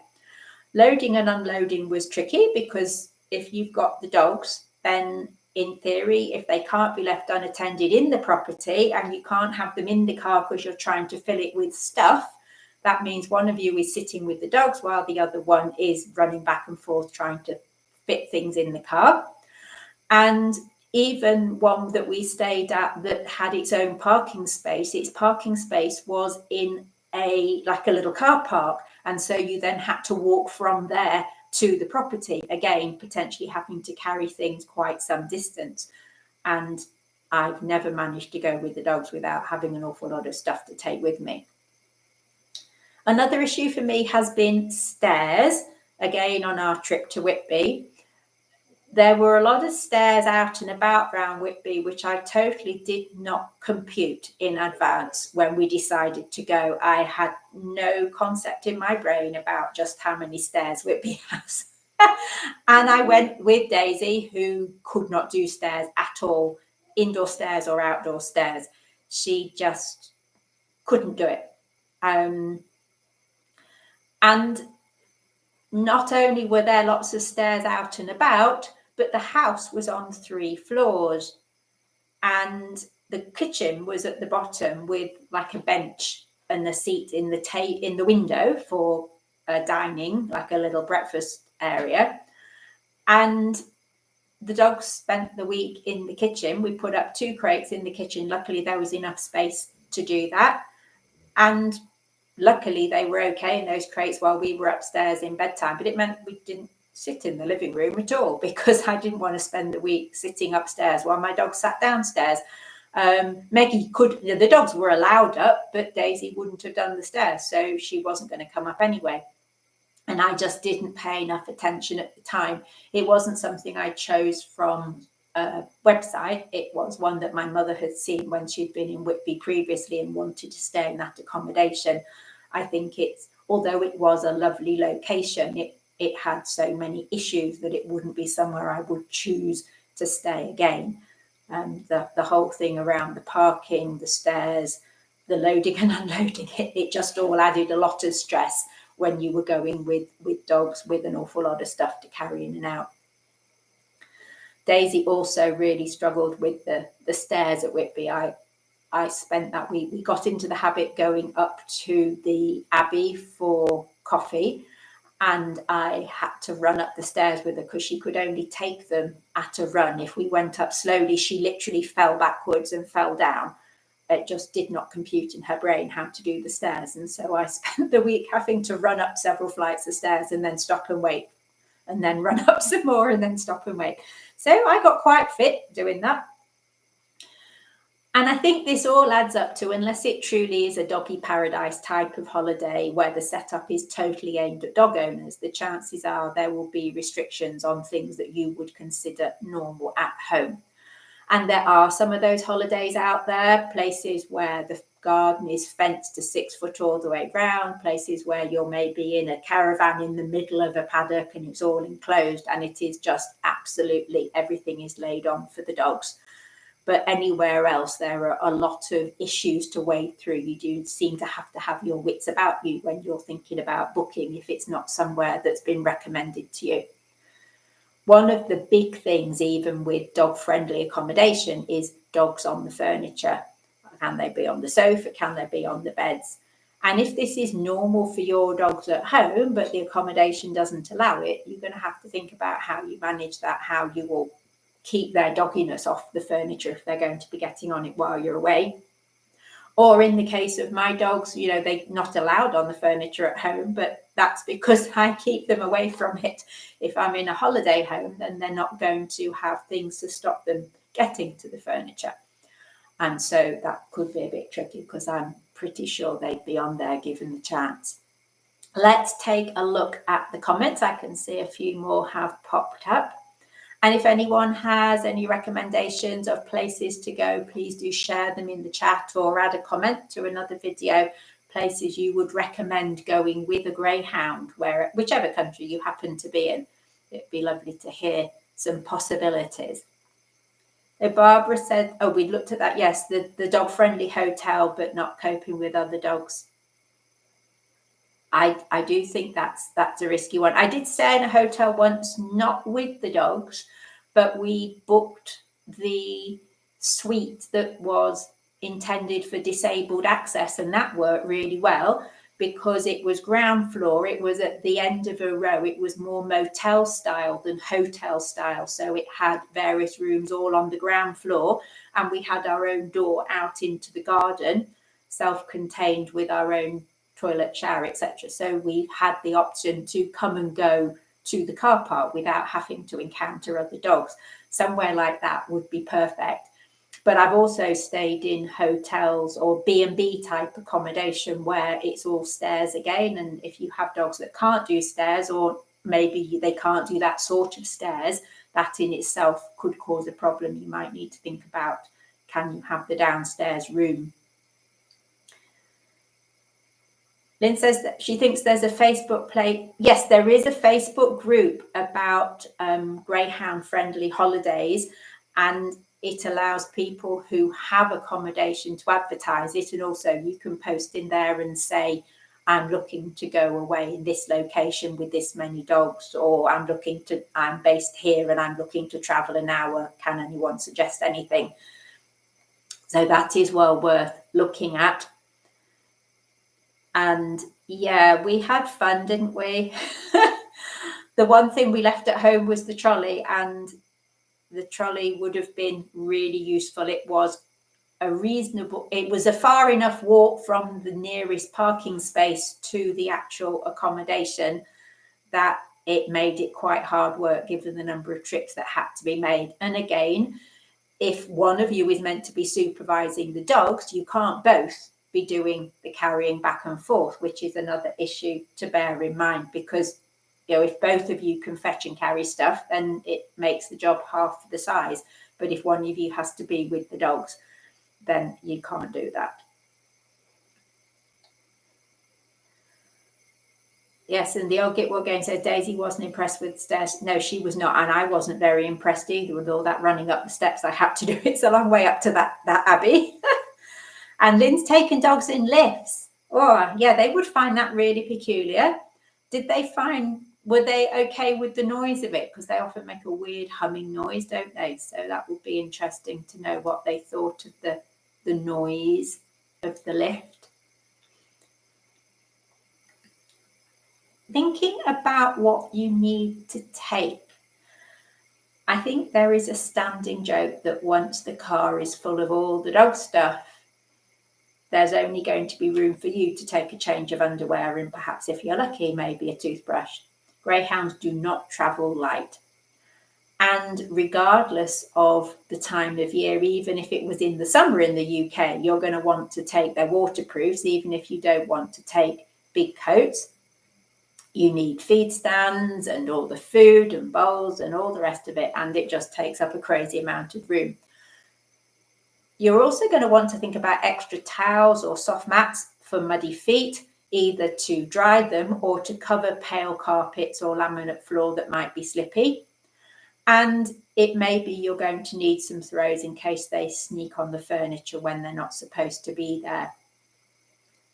Loading and unloading was tricky because if you've got the dogs, then in theory, if they can't be left unattended in the property and you can't have them in the car because you're trying to fill it with stuff, that means one of you is sitting with the dogs while the other one is running back and forth trying to fit things in the car. And even one that we stayed at that had its own parking space, its parking space was in a little car park. And so you then had to walk from there to the property, again, potentially having to carry things quite some distance. And I've never managed to go with the dogs without having an awful lot of stuff to take with me. Another issue for me has been stairs. Again, on our trip to Whitby, there were a lot of stairs out and about around Whitby, which I totally did not compute in advance when we decided to go. I had no concept in my brain about just how many stairs Whitby has. And I went with Daisy, who could not do stairs at all, indoor stairs or outdoor stairs. She just couldn't do it. And not only were there lots of stairs out and about, but the house was on 3 floors, and the kitchen was at the bottom with like a bench and a seat in the window for dining, like a little breakfast area. And the dogs spent the week in the kitchen. We put up 2 crates in the kitchen. Luckily, there was enough space to do that. And luckily, they were okay in those crates while we were upstairs in bedtime. But it meant we didn't sit in the living room at all because I didn't want to spend the week sitting upstairs while my dog sat downstairs. Meggie the dogs were allowed up, but Daisy wouldn't have done the stairs, so she wasn't going to come up anyway. And I just didn't pay enough attention at the time. It wasn't something I chose from a website. It was one that my mother had seen when she'd been in Whitby previously and wanted to stay in that accommodation. I think although it was a lovely location, it had so many issues that it wouldn't be somewhere I would choose to stay again. The whole thing around the parking, the stairs, the loading and unloading, it just all added a lot of stress when you were going with dogs with an awful lot of stuff to carry in and out. Daisy also really struggled with the stairs at Whitby. I spent that week, we got into the habit going up to the Abbey for coffee, and I had to run up the stairs with her because she could only take them at a run. If we went up slowly, she literally fell backwards and fell down. It just did not compute in her brain how to do the stairs. And so I spent the week having to run up several flights of stairs and then stop and wait, and then run up some more and then stop and wait. So I got quite fit doing that. And I think this all adds up to, unless it truly is a doggy paradise type of holiday where the setup is totally aimed at dog owners, the chances are there will be restrictions on things that you would consider normal at home. And there are some of those holidays out there, places where the garden is fenced to 6 foot all the way round, places where you're maybe in a caravan in the middle of a paddock and it's all enclosed and it is just absolutely everything is laid on for the dogs. But anywhere else, there are a lot of issues to wade through. You do seem to have your wits about you when you're thinking about booking if it's not somewhere that's been recommended to you. One of the big things, even with dog-friendly accommodation, is dogs on the furniture. Can they be on the sofa? Can they be on the beds? And if this is normal for your dogs at home, but the accommodation doesn't allow it, you're going to have to think about how you manage that, how you will keep their dogginess off the furniture if they're going to be getting on it while you're away. Or in the case of my dogs, they're not allowed on the furniture at home, but that's because I keep them away from it. If I'm in a holiday home, then they're not going to have things to stop them getting to the furniture. And so that could be a bit tricky because I'm pretty sure they'd be on there given the chance. Let's take a look at the comments. I can see a few more have popped up. And if anyone has any recommendations of places to go, please do share them in the chat or add a comment to another video, places you would recommend going with a greyhound, whichever country you happen to be in. It'd be lovely to hear some possibilities. So Barbara said, oh, we looked at that. Yes, the dog-friendly hotel, but not coping with other dogs. I do think that's a risky one. I did stay in a hotel once, not with the dogs, but we booked the suite that was intended for disabled access, and that worked really well because it was ground floor. It was at the end of a row. It was more motel style than hotel style. So it had various rooms all on the ground floor, and we had our own door out into the garden, self-contained with our own toilet, shower, etc. So we had the option to come and go to the car park without having to encounter other dogs. Somewhere like that would be perfect. But I've also stayed in hotels or B&B type accommodation where it's all stairs again. And if you have dogs that can't do stairs, or maybe they can't do that sort of stairs, that in itself could cause a problem. You might need to think about, can you have the downstairs room? Lynn says that she thinks there's a Facebook page. Yes, there is a Facebook group about Greyhound friendly holidays, and it allows people who have accommodation to advertise it. And also you can post in there and say, I'm looking to go away in this location with this many dogs, or I'm based here and I'm looking to travel an hour. Can anyone suggest anything? So that is well worth looking at. And yeah, we had fun, didn't we? The one thing we left at home was the trolley, and the trolley would have been really useful. It was a far enough walk from the nearest parking space to the actual accommodation that it made it quite hard work given the number of trips that had to be made. And again, if one of you is meant to be supervising the dogs, you can't both be doing the carrying back and forth, which is another issue to bear in mind, because if both of you can fetch and carry stuff, then it makes the job half the size. But if one of you has to be with the dogs, then you can't do that. Yes, and the old Get What Game says Daisy wasn't impressed with stairs. No, she was not, and I wasn't very impressed either with all that running up the steps I had to do. It's a long way up to that abbey. And Lynn's taken dogs in lifts. Oh, yeah, they would find that really peculiar. Were they okay with the noise of it? Because they often make a weird humming noise, don't they? So that would be interesting to know what they thought of the noise of the lift. Thinking about what you need to take. I think there is a standing joke that once the car is full of all the dog stuff, there's only going to be room for you to take a change of underwear and perhaps, if you're lucky, maybe a toothbrush. Greyhounds do not travel light. And regardless of the time of year, even if it was in the summer in the UK, you're going to want to take their waterproofs, even if you don't want to take big coats. You need feed stands and all the food and bowls and all the rest of it, and it just takes up a crazy amount of room. You're also going to want to think about extra towels or soft mats for muddy feet, either to dry them or to cover pale carpets or laminate floor that might be slippy. And it may be you're going to need some throws in case they sneak on the furniture when they're not supposed to be there.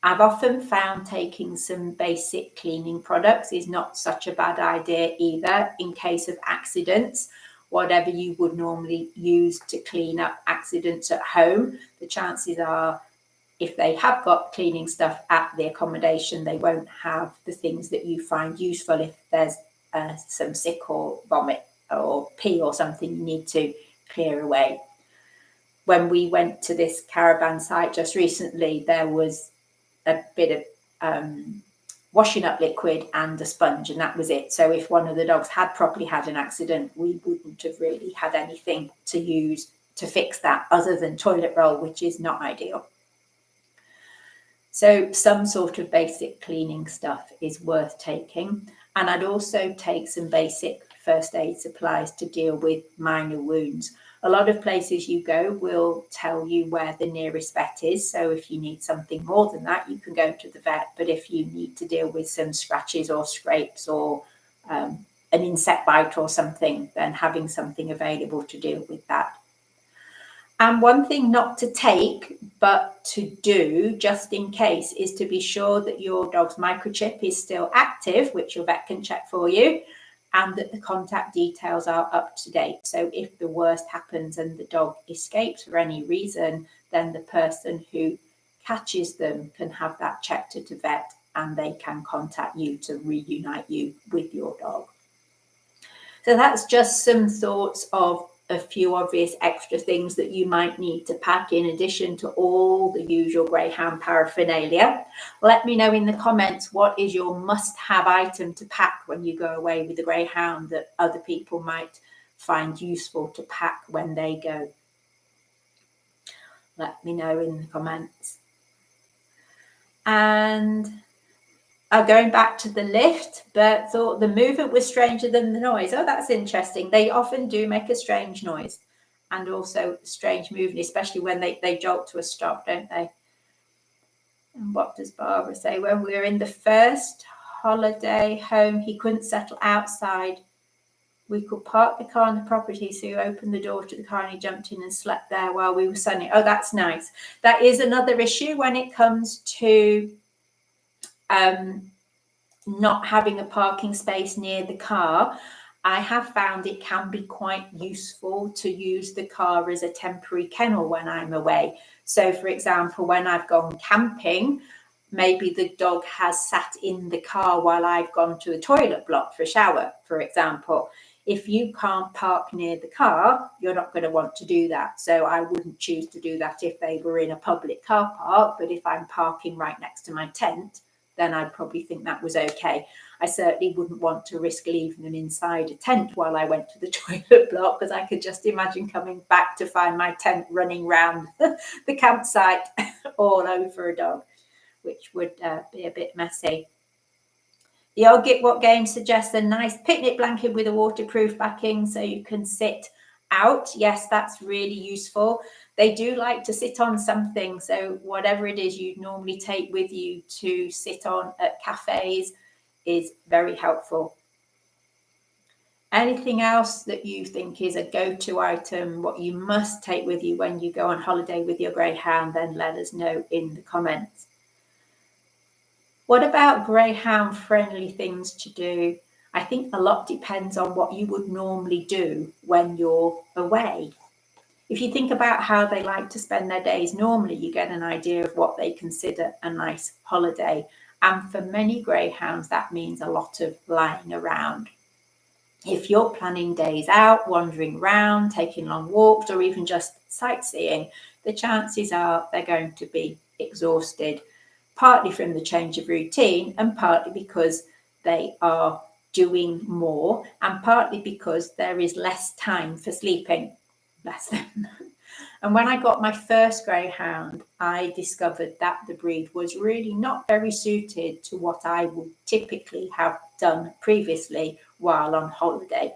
I've often found taking some basic cleaning products is not such a bad idea either in case of accidents. Whatever you would normally use to clean up accidents at home, the chances are if they have got cleaning stuff at the accommodation, they won't have the things that you find useful if there's some sick or vomit or pee or something you need to clear away. When we went to this caravan site just recently, there was a bit of washing up liquid and a sponge, and that was it. So if one of the dogs had probably had an accident, we wouldn't have really had anything to use to fix that other than toilet roll, which is not ideal. So some sort of basic cleaning stuff is worth taking. And I'd also take some basic first aid supplies to deal with minor wounds. A lot of places you go will tell you where the nearest vet is. So if you need something more than that, you can go to the vet. But if you need to deal with some scratches or scrapes or an insect bite or something, then having something available to deal with that. And one thing not to take, but to do just in case, is to be sure that your dog's microchip is still active, which your vet can check for you, and that the contact details are up to date. So if the worst happens and the dog escapes for any reason, then the person who catches them can have that checked at a vet and they can contact you to reunite you with your dog. So that's just some thoughts of a few obvious extra things that you might need to pack in addition to all the usual Greyhound paraphernalia. Let me know in the comments what is your must-have item to pack when you go away with the Greyhound that other people might find useful to pack when they go. Let me know in the comments. And going back to the lift, Bert thought the movement was stranger than the noise. Oh, that's interesting. They often do make a strange noise and also strange movement, especially when they jolt to a stop, don't they? And what does Barbara say? When we were in the first holiday home, he couldn't settle outside. We could park the car on the property, so he opened the door to the car and he jumped in and slept there while we were sunning. Oh, that's nice. That is another issue when it comes to not having a parking space near the car. I have found it can be quite useful to use the car as a temporary kennel when I'm away. So for example, when I've gone camping, maybe the dog has sat in the car while I've gone to the toilet block for a shower, for example. If you can't park near the car, you're not going to want to do that. So I wouldn't choose to do that if they were in a public car park. But if I'm parking right next to my tent, then I'd probably think that was okay. I certainly wouldn't want to risk leaving them inside a tent while I went to the toilet block, because I could just imagine coming back to find my tent running round the campsite all over a dog, which would be a bit messy. The old Get What game suggests a nice picnic blanket with a waterproof backing so you can sit out. Yes, that's really useful. They do like to sit on something, so whatever it is you'd normally take with you to sit on at cafes, is very helpful. Anything else that you think is a go-to item, what you must take with you when you go on holiday with your Greyhound, then let us know in the comments. What about Greyhound friendly things to do? I think a lot depends on what you would normally do when you're away. If you think about how they like to spend their days normally, you get an idea of what they consider a nice holiday. And for many Greyhounds, that means a lot of lying around. If you're planning days out, wandering around, taking long walks, or even just sightseeing, the chances are they're going to be exhausted, partly from the change of routine and partly because they are doing more and partly because there is less time for sleeping. Bless them. And when I got my first Greyhound, I discovered that the breed was really not very suited to what I would typically have done previously while on holiday.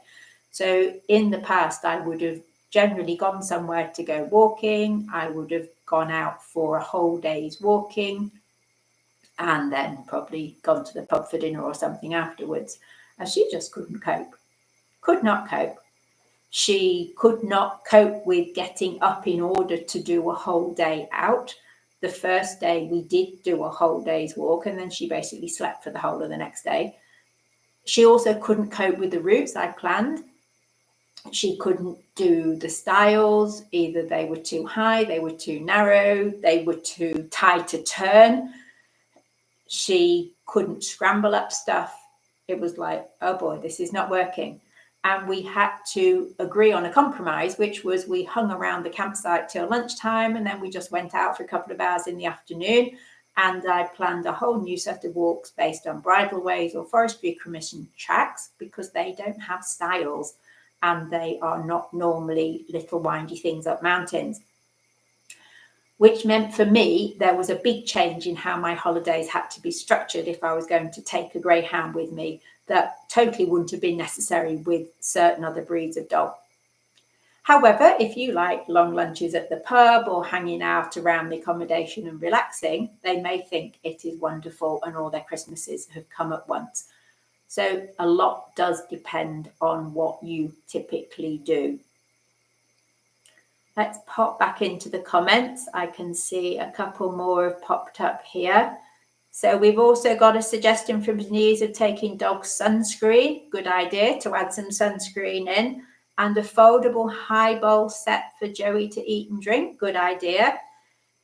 So in the past, I would have generally gone somewhere to go walking. I would have gone out for a whole day's walking and then probably gone to the pub for dinner or something afterwards. And she just couldn't cope, could not cope. She could not cope with getting up in order to do a whole day out. The first day we did do a whole day's walk and then she basically slept for the whole of the next day. She also couldn't cope with the routes I planned. She couldn't do the styles. Either they were too high, they were too narrow, they were too tight to turn. She couldn't scramble up stuff. It was like, oh boy, this is not working. And we had to agree on a compromise, which was we hung around the campsite till lunchtime and then we just went out for a couple of hours in the afternoon. And I planned a whole new set of walks based on bridleways or forestry commission tracks because they don't have stiles and they are not normally little windy things up mountains. Which meant for me, there was a big change in how my holidays had to be structured if I was going to take a Greyhound with me that totally wouldn't have been necessary with certain other breeds of dog. However, if you like long lunches at the pub or hanging out around the accommodation and relaxing, they may think it is wonderful and all their Christmases have come at once. So a lot does depend on what you typically do. Let's pop back into the comments. I can see a couple more have popped up here. So we've also got a suggestion from Denise of taking dogs sunscreen. Good idea to add some sunscreen in. And a foldable high bowl set for Joey to eat and drink. Good idea.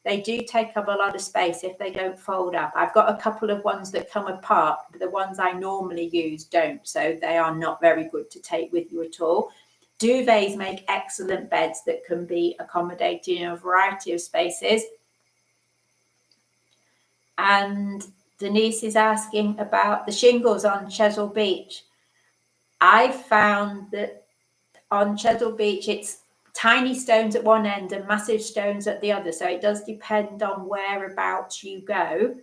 They do take up a lot of space if they don't fold up. I've got a couple of ones that come apart, but the ones I normally use don't. So they are not very good to take with you at all. Duvets make excellent beds that can be accommodated in a variety of spaces. And Denise is asking about the shingles on Chesil Beach. I found that on Chesil Beach, it's tiny stones at one end and massive stones at the other. So it does depend on whereabouts you go.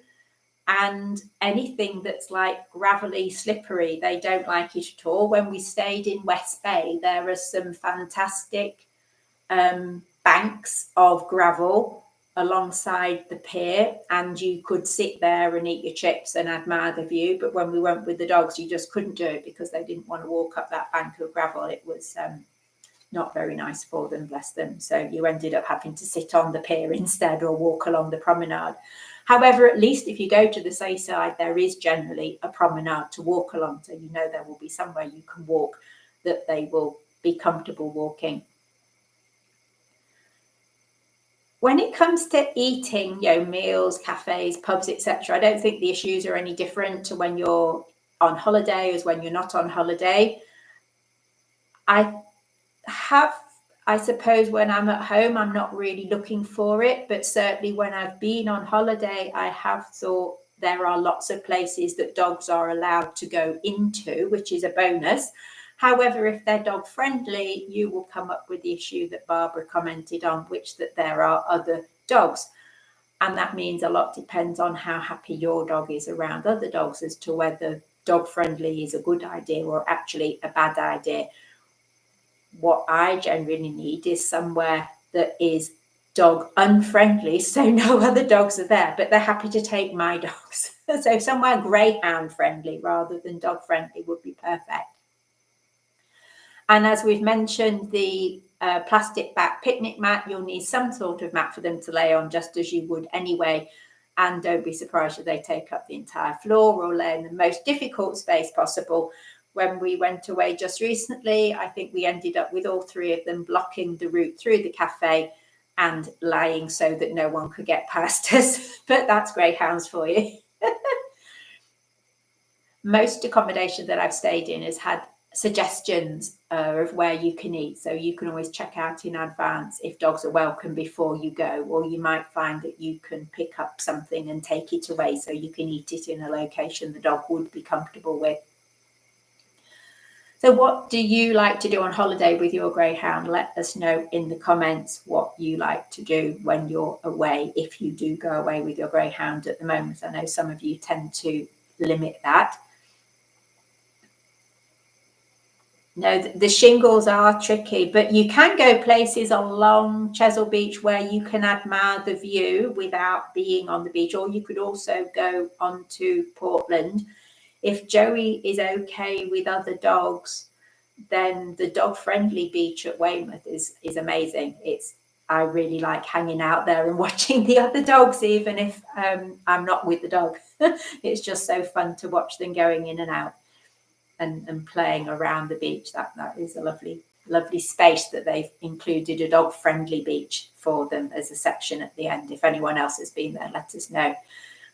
And anything that's like gravelly, slippery, they don't like it at all. When we stayed in West Bay, there are some fantastic banks of gravel alongside the pier, and you could sit there and eat your chips and admire the view. But when we went with the dogs, you just couldn't do it because they didn't want to walk up that bank of gravel. It was not very nice for them, bless them. So you ended up having to sit on the pier instead or walk along the promenade. However, at least if you go to the seaside, there is generally a promenade to walk along. So you know there will be somewhere you can walk that they will be comfortable walking. When it comes to eating, meals, cafes, pubs, etc., I don't think the issues are any different to when you're on holiday as when you're not on holiday. I suppose when I'm at home, I'm not really looking for it, but certainly when I've been on holiday, I have thought there are lots of places that dogs are allowed to go into, which is a bonus. However, if they're dog friendly, you will come up with the issue that Barbara commented on, which that there are other dogs. And that means a lot depends on how happy your dog is around other dogs as to whether dog friendly is a good idea or actually a bad idea. What I generally need is somewhere that is dog unfriendly, so no other dogs are there, but they're happy to take my dogs. So somewhere greyhound friendly rather than dog friendly would be perfect. And as we've mentioned, the plastic back picnic mat, you'll need some sort of mat for them to lay on, just as you would anyway. And don't be surprised if they take up the entire floor or lay in the most difficult space possible. When we went away just recently, I think we ended up with all three of them blocking the route through the cafe and lying so that no one could get past us. But that's greyhounds for you. Most accommodation that I've stayed in has had suggestions of where you can eat, so you can always check out in advance if dogs are welcome before you go, or you might find that you can pick up something and take it away so you can eat it in a location the dog would be comfortable with. So what do you like to do on holiday with your greyhound? Let us know in the comments what you like to do when you're away, if you do go away with your greyhound at the moment. I know some of you tend to limit that. No, the shingles are tricky, but you can go places along Chesil Beach where you can admire the view without being on the beach, or you could also go onto Portland. If Joey is okay with other dogs, then the dog-friendly beach at Weymouth is amazing. I really like hanging out there and watching the other dogs, even if I'm not with the dog. It's just so fun to watch them going in and out and playing around the beach. That is a lovely space that they've included a dog-friendly beach for them as a section at the end. If anyone else has been there, let us know.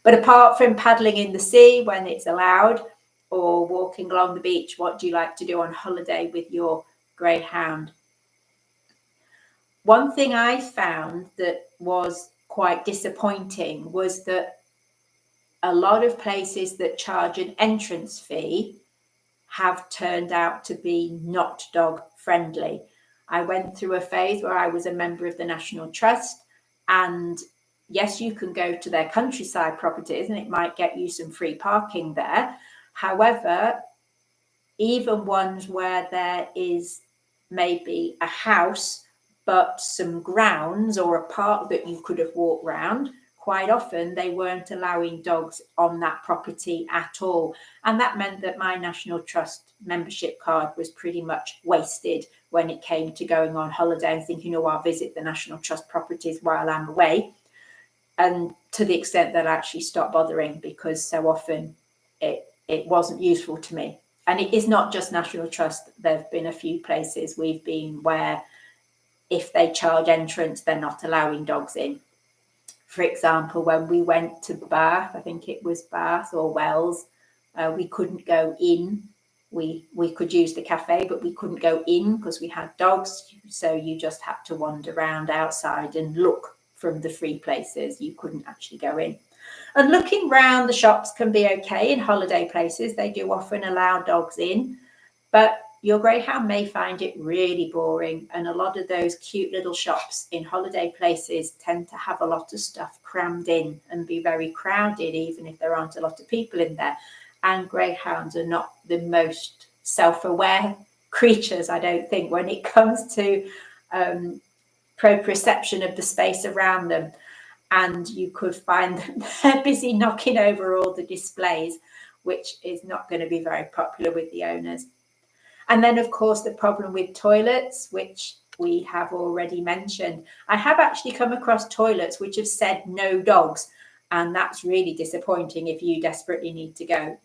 But apart from paddling in the sea when it's allowed or walking along the beach, what do you like to do on holiday with your greyhound? One thing I found that was quite disappointing was that a lot of places that charge an entrance fee have turned out to be not dog friendly. I went through a phase where I was a member of the National Trust, and yes, you can go to their countryside properties and it might get you some free parking there. However, even ones where there is maybe a house but some grounds or a park that you could have walked round, quite often they weren't allowing dogs on that property at all. And that meant that my National Trust membership card was pretty much wasted when it came to going on holiday and thinking, oh, I'll visit the National Trust properties while I'm away. And to the extent that I actually stopped bothering, because so often it wasn't useful to me. And it is not just National Trust. There have been a few places we've been where if they charge entrance, they're not allowing dogs in. For example, when we went to Bath, I think it was Bath or Wells, we couldn't go in. We could use the cafe, but we couldn't go in because we had dogs. So you just had to wander around outside and look from the free places. You couldn't actually go in. And looking round the shops can be okay in holiday places. They do often allow dogs in, but your greyhound may find it really boring. And a lot of those cute little shops in holiday places tend to have a lot of stuff crammed in and be very crowded, even if there aren't a lot of people in there. And greyhounds are not the most self-aware creatures, I don't think, when it comes to proprioception of the space around them. And you could find that they're busy knocking over all the displays, which is not going to be very popular with the owners. And then, of course, the problem with toilets, which we have already mentioned. I have actually come across toilets which have said no dogs, and that's really disappointing if you desperately need to go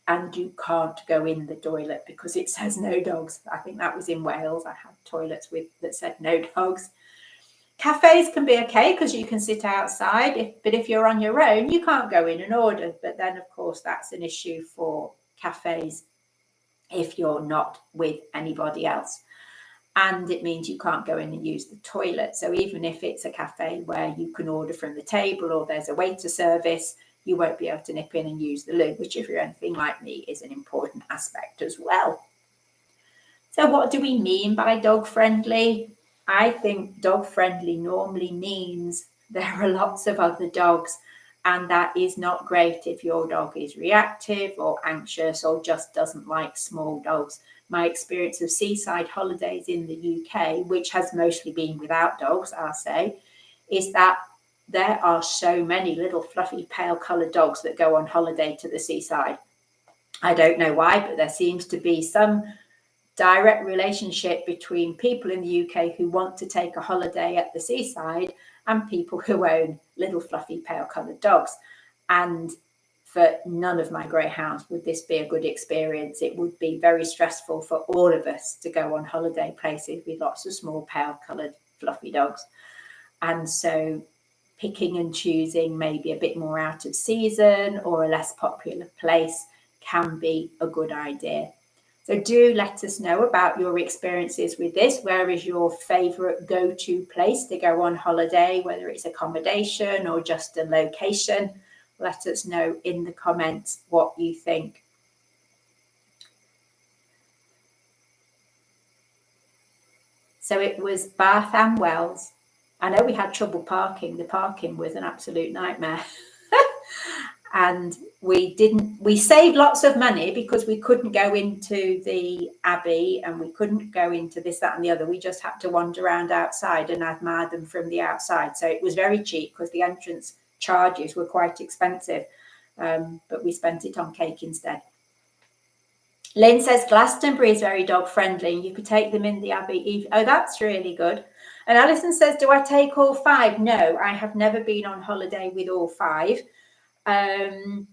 and you can't go in the toilet because it says no dogs. I think that was in Wales. I had toilets that said no dogs. Cafes can be okay because you can sit outside, but if you're on your own, you can't go in and order. But then, of course, that's an issue for cafes if you're not with anybody else. And it means you can't go in and use the toilet. So even if it's a cafe where you can order from the table or there's a waiter service, you won't be able to nip in and use the loo, which if you're anything like me is an important aspect as well. So what do we mean by dog friendly? I think dog friendly normally means there are lots of other dogs, and that is not great if your dog is reactive or anxious or just doesn't like small dogs. My experience of seaside holidays in the UK, which has mostly been without dogs, I'll say, is that there are so many little fluffy pale coloured dogs that go on holiday to the seaside. I don't know why, but there seems to be some direct relationship between people in the UK who want to take a holiday at the seaside and people who own little fluffy pale coloured dogs. And for none of my greyhounds would this be a good experience. It would be very stressful for all of us to go on holiday places with lots of small pale coloured fluffy dogs. And so picking and choosing maybe a bit more out of season or a less popular place can be a good idea. So do let us know about your experiences with this. Where is your favourite go-to place to go on holiday, whether it's accommodation or just a location? Let us know in the comments what you think. So it was Bath and Wells. I know we had trouble parking. The parking was an absolute nightmare. And we saved lots of money because we couldn't go into the Abbey and we couldn't go into this, that and the other. We just had to wander around outside and admire them from the outside. So it was very cheap because the entrance charges were quite expensive, but we spent it on cake instead. Lynn says Glastonbury is very dog friendly. You could take them in the Abbey. Oh, that's really good. And Alison says, do I take all 5? No, I have never been on holiday with all 5. I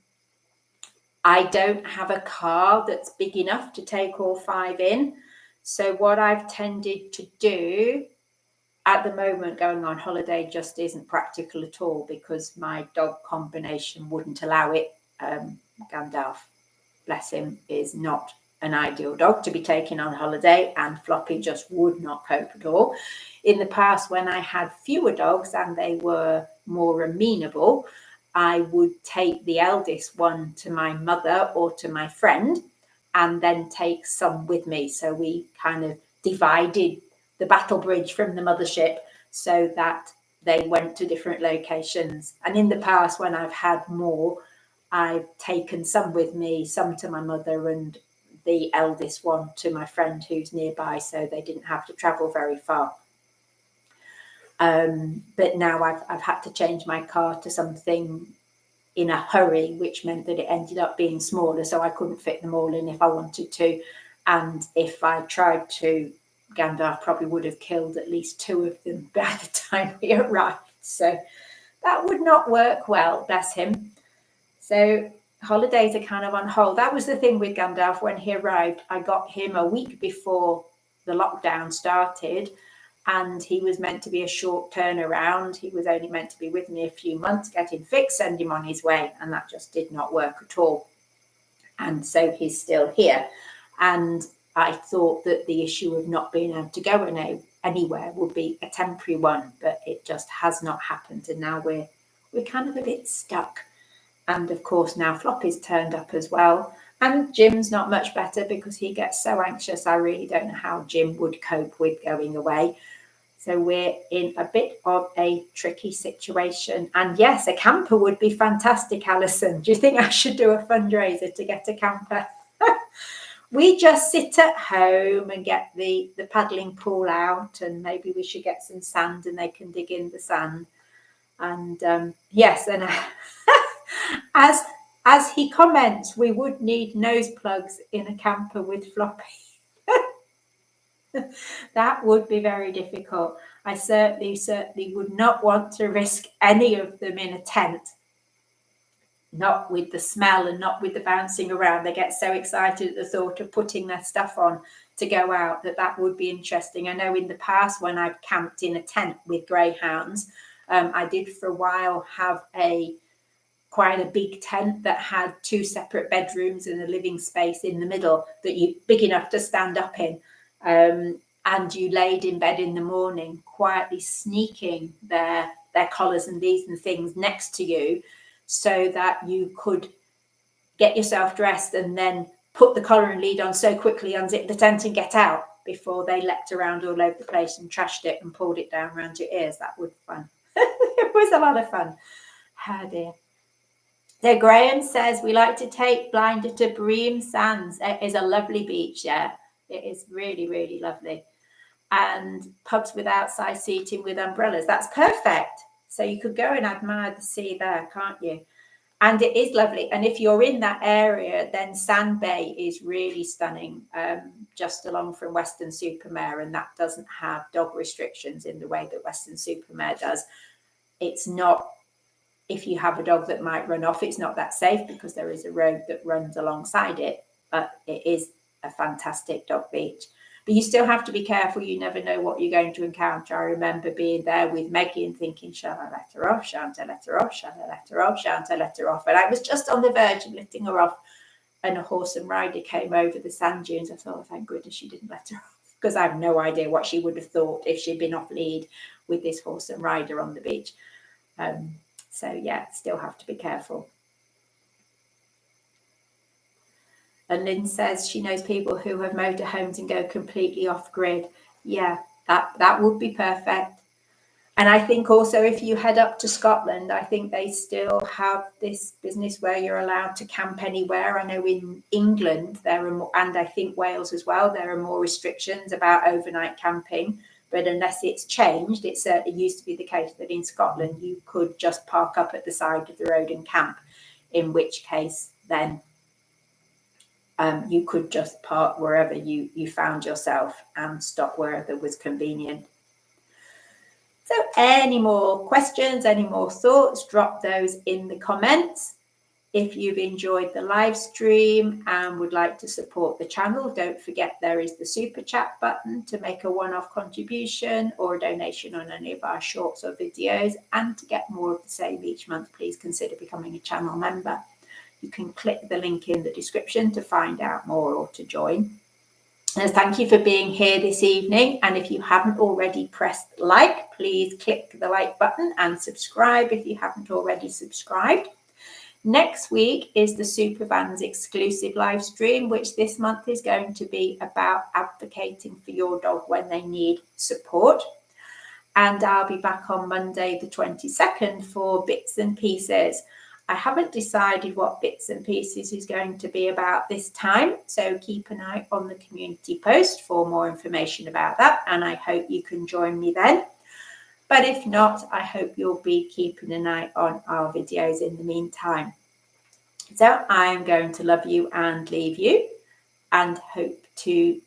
don't have a car that's big enough to take all 5 in. So what I've tended to do at the moment, going on holiday just isn't practical at all because my dog combination wouldn't allow it. Gandalf, bless him, is not an ideal dog to be taken on holiday, and Floppy just would not cope at all. In the past, when I had fewer dogs and they were more amenable, I would take the eldest one to my mother or to my friend and then take some with me. So we kind of divided the battle bridge from the mothership so that they went to different locations. And in the past, when I've had more, I've taken some with me, some to my mother and the eldest one to my friend who's nearby, so they didn't have to travel very far. But now I've had to change my car to something in a hurry, which meant that it ended up being smaller, so I couldn't fit them all in if I wanted to. And if I tried to, Gandalf probably would have killed at least 2 of them by the time we arrived. So that would not work well, bless him. So holidays are kind of on hold. That was the thing with Gandalf when he arrived. I got him a week before the lockdown started, and he was meant to be a short turnaround. He was only meant to be with me a few months, get him fixed, send him on his way, and that just did not work at all. And so he's still here. And I thought that the issue of not being able to go anywhere would be a temporary one, but it just has not happened. And now we're kind of a bit stuck. And of course, now Floppy's turned up as well. And Jim's not much better because he gets so anxious. I really don't know how Jim would cope with going away. So we're in a bit of a tricky situation. And yes, a camper would be fantastic, Alison. Do you think I should do a fundraiser to get a camper? We just sit at home and get the paddling pool out, and maybe we should get some sand and they can dig in the sand. And yes, and as he comments, we would need nose plugs in a camper with Floppy. That would be very difficult. I certainly would not want to risk any of them in a tent. Not with the smell and not with the bouncing around. They get so excited at the thought of putting their stuff on to go out that would be interesting. I know in the past when I've camped in a tent with greyhounds, I did for a while have quite a big tent that had 2 separate bedrooms and a living space in the middle that you big enough to stand up in. And you laid in bed in the morning, quietly sneaking their collars and leads and things next to you so that you could get yourself dressed and then put the collar and lead on so quickly, unzip the tent and get out before they leapt around all over the place and trashed it and pulled it down around your ears. That would be fun. It was a lot of fun. Oh dear. So Graham says, we like to take Blinder to Bream Sands. It is a lovely beach, yeah. It is really, really lovely. And pubs with outside seating with umbrellas. That's perfect. So you could go and admire the sea there, can't you? And it is lovely. And if you're in that area, then Sand Bay is really stunning, just along from Weston-super-Mare, and that doesn't have dog restrictions in the way that Weston-super-Mare does. It's not, if you have a dog that might run off, it's not that safe because there is a road that runs alongside it, but it is a fantastic dog beach. But you still have to be careful. You never know what you're going to encounter. I remember being there with Maggie and thinking, shall I let her off? Shan't I let her off? Shall I let her off? Shan't I let her off? And I was just on the verge of letting her off. And a horse and rider came over the sand dunes. I thought, oh, thank goodness she didn't let her off, because I have no idea what she would have thought if she'd been off lead with this horse and rider on the beach. So yeah, still have to be careful. And Lynn says she knows people who have motorhomes and go completely off grid. Yeah, that would be perfect. And I think also if you head up to Scotland, I think they still have this business where you're allowed to camp anywhere. I know in England there are more, and I think Wales as well, there are more restrictions about overnight camping. But unless it's changed, it certainly used to be the case that in Scotland you could just park up at the side of the road and camp, in which case then you could just park wherever you found yourself and stop wherever was convenient. So any more questions, any more thoughts, drop those in the comments. If you've enjoyed the live stream and would like to support the channel, don't forget there is the super chat button to make a one-off contribution or a donation on any of our shorts or videos. And to get more of the same each month, please consider becoming a channel member. You can click the link in the description to find out more or to join. And thank you for being here this evening. And if you haven't already pressed like, please click the like button and subscribe if you haven't already subscribed. Next week is the Supervans exclusive live stream, which this month is going to be about advocating for your dog when they need support. And I'll be back on Monday the 22nd for Bits and Pieces. I haven't decided what Bits and Pieces is going to be about this time, so keep an eye on the community post for more information about that, and I hope you can join me then. But if not, I hope you'll be keeping an eye on our videos in the meantime. So I'm going to love you and leave you, and hope to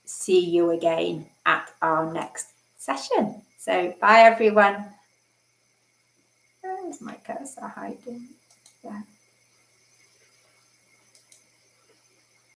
see you again at our next session. So bye everyone. Where's my cursor hiding? Yeah.